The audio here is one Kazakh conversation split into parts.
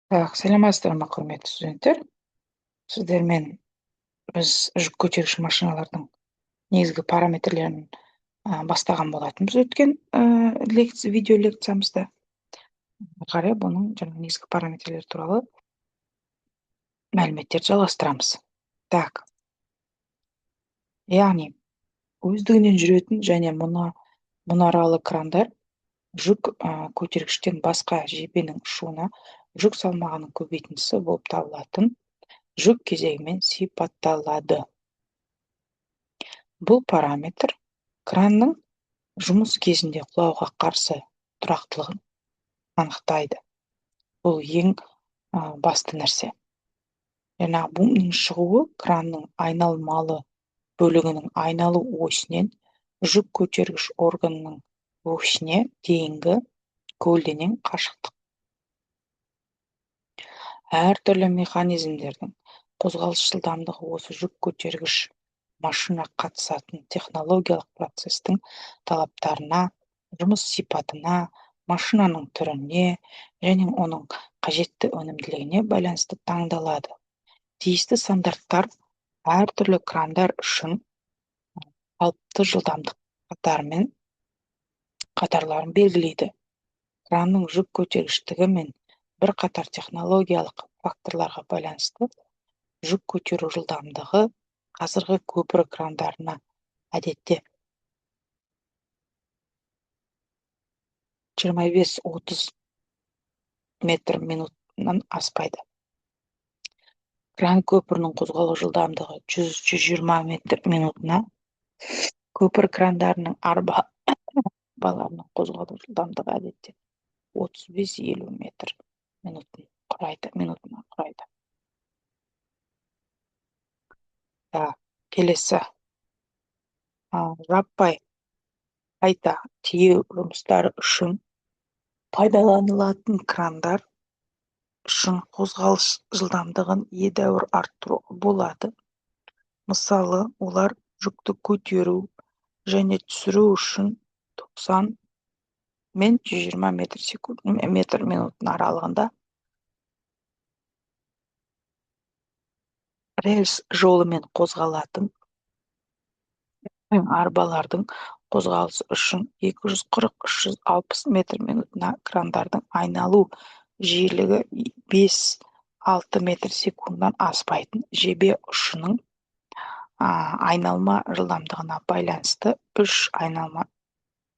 Так, саламатсыздар ма, құрметті студенттер? Сіздермен біз жүк көтергіш машиналардың негізгі параметрлерін бастаған болатынбыз өткен видео лекциямызда. Ары қарай бұның негізгі параметрлер туралы мәліметтерді жалғастырамыз. Так, яғни өздігінен жүретін және мұнаралы крандар жүк көтергіштен басқа жебенің ұшуына жүк салмағының көбейтіндісі болып табылатын жүк кезегімен сипатталады. Бұл параметр кранның жұмыс кезінде құлауға қарсы тұрақтылығын анықтайды. Бұл ең басты нәрсе. Жаңағы бумның шығуы кранның айналмалы бөлігінің айналу осінен жүк көтергіш органның осіне дейінгі көлденең қашықтық. Әртүрлі механизмдердің қозғалыс жылдамдығы осы жүк көтергіш машина қатысатын технологиялық процестің талаптарына, жұмыс сипатына, машинаның түріне және оның қажетті өнімділігіне байланысты таңдалады. Тиісті стандарттар әртүрлі крандар үшін қалыпты жылдамдық қатарларын белгілейді. Кранның жүк көтергіштігі мен бірқатар технологиялық факторларға байланысты жүк көтеру жылдамдығы қазіргі көпір крандарына әдетте 25-30 метр минутынан аспайды. Кран көпірінің қозғалу жылдамдығы 100-120 метр минутына, көпір крандарының арбаларының қозғалу жылдамдығы әдетте 35-50 метр минутына құрайды. Келесі жаппай қайта тиеу жұмыстары үшін пайдаланылатын крандар үшін қозғалыс жылдамдығын едәуір арттыру болады. Мысалы, олар жүкті көтеру және түсіру үшін 90 мен 120 метр минутын аралығында рельс жолымен қозғалатын арбалардың қозғалысы үшін 240-360 метр минутына, крандардың айналу жиілігі 5-6 метр секундтан аспайтын жебе ұшының айналма жылдамдығына байланысты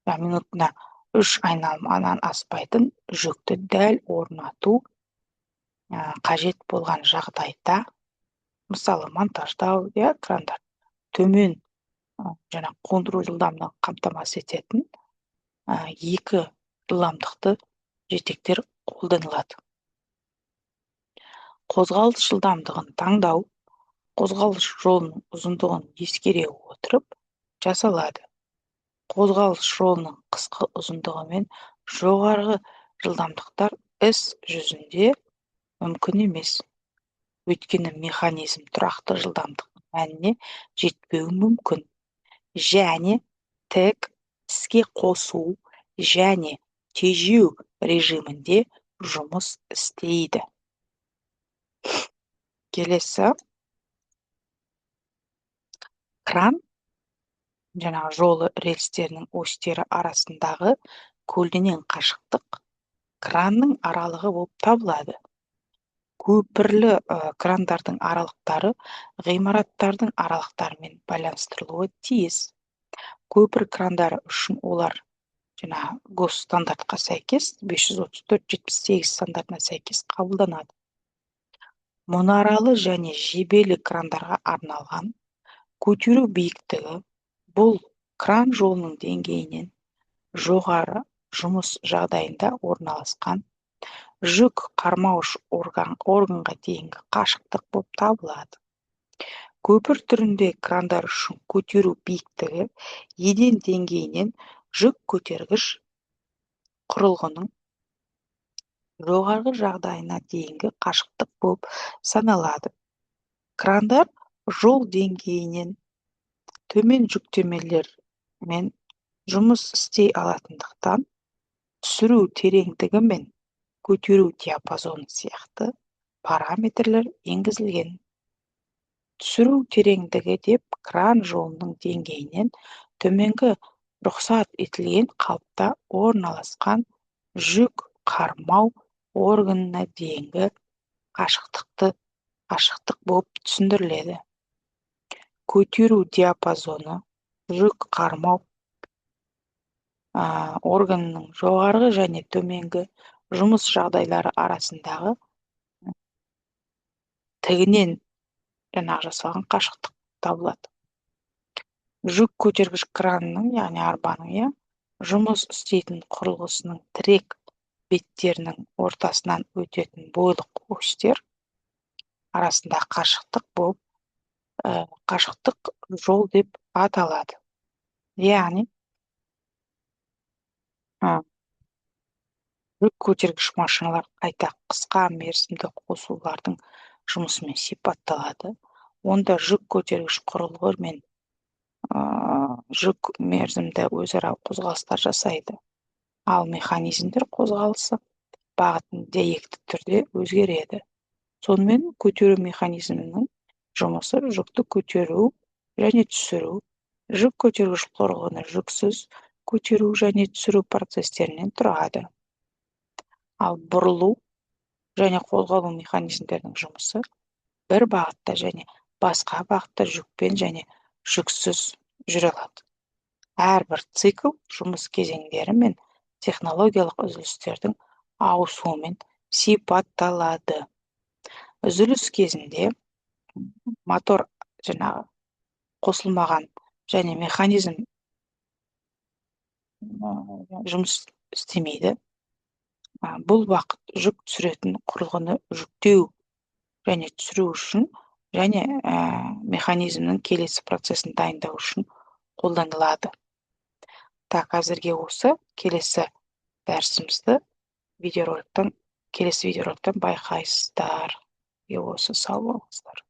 минутына 3 айналмадан аспайтын жүкті дәл орнату қажет болған жағдайда, мысалы монтаждау, крандар төмен қондыру жылдамдығын қамтамасыз ететін екі жылдамдықты жетектер қолданылады. Қозғалыс жылдамдығын таңдау қозғалыс жолының ұзындығын ескере отырып жасалады. Қозғалыс жолының қысқы ұзындығы мен жоғарғы жылдамдықтар іс жүзінде мүмкін емес. Өйткені механизм тұрақты жылдамдықтың мәніне жетпеуі мүмкін. Және тік іске қосу және тежеу режимінде жұмыс істейді. Келесі кран жолы рельстерінің осьтері арасындағы көлденең қашықтық кранның аралығы болып табылады. Көпірлі крандардың аралықтары ғимараттардың аралықтарымен байланыстырылуы тиіс. Көпір крандары үшін олар ГОС стандартқа сәйкес 534-78 стандартына сәйкес қабылданады. Мұнаралы және жебелі крандарға арналған көтеру биіктігі бұл кран жолының деңгейінен жоғары жұмыс жағдайында орналасқан жүк қармауыш органға дейінгі қашықтық болып табылады. Көпір түрінде крандар үшін көтеру биіктігі еден деңгейінен жүк көтергіш құрылғының жоғарғы жағдайына дейінгі қашықтық болып саналады. Крандар жол деңгейінен төмен жүктемелермен жұмыс істей алатындықтан түсіру тереңдігі мен көтеру диапазоны сияқты параметрлер енгізілген. Түсіру тереңдігі деп кран жолының деңгейінен төменгі рұқсат етілген қалыпта орналасқан жүк қармау органына дейінгі қашықтық болып түсіндіріледі. Көтеру диапазоны жүк қармау органының жоғарғы және төменгі жұмыс жағдайлары арасындағы тігінен жасалған қашықтық табылады. Жүк көтергіш кранның, яғни арбаның, жұмыс істейтін құрылғысының тірек беттерінің ортасынан өтетін бойлық осьтер арасында қашықтық жол деп аталады. Яғни жүк көтергіш машиналар қайта қысқа мерзімді қосулардың жұмысымен сипатталады. Онда жүк көтергіш құрылғы мен жүк мерзімді өзара қозғалыстар жасайды. Ал механизмдер қозғалысы бағытын дәйекті түрде өзгереді. Сонымен көтеру механизмінің жұмысы жүкті көтеру және түсіру, жүк көтергіш құрылғыны жүксіз көтеру және түсіру процестерінен тұрады. Ал бұрылу және қозғалу механизмдерінің жұмысы бір бағытта және басқа бағытта жүкпен және жүксіз жүре алады. Әрбір цикл жұмыс кезеңдері мен технологиялық үзілістердің ауысуымен сипатталады. Үзіліс кезінде мотор қосылмаған және механизм жұмыс істемейді. Бұл уақыт жүк түсіретін құрылғыны жүктеу және түсіру үшін және механизмнің келесі процесін дайындау үшін қолданылады. Әзірге осы. Келесі дәрісімізді келесі видеороликтан байқайсыздар. Осы сау болыңыздар.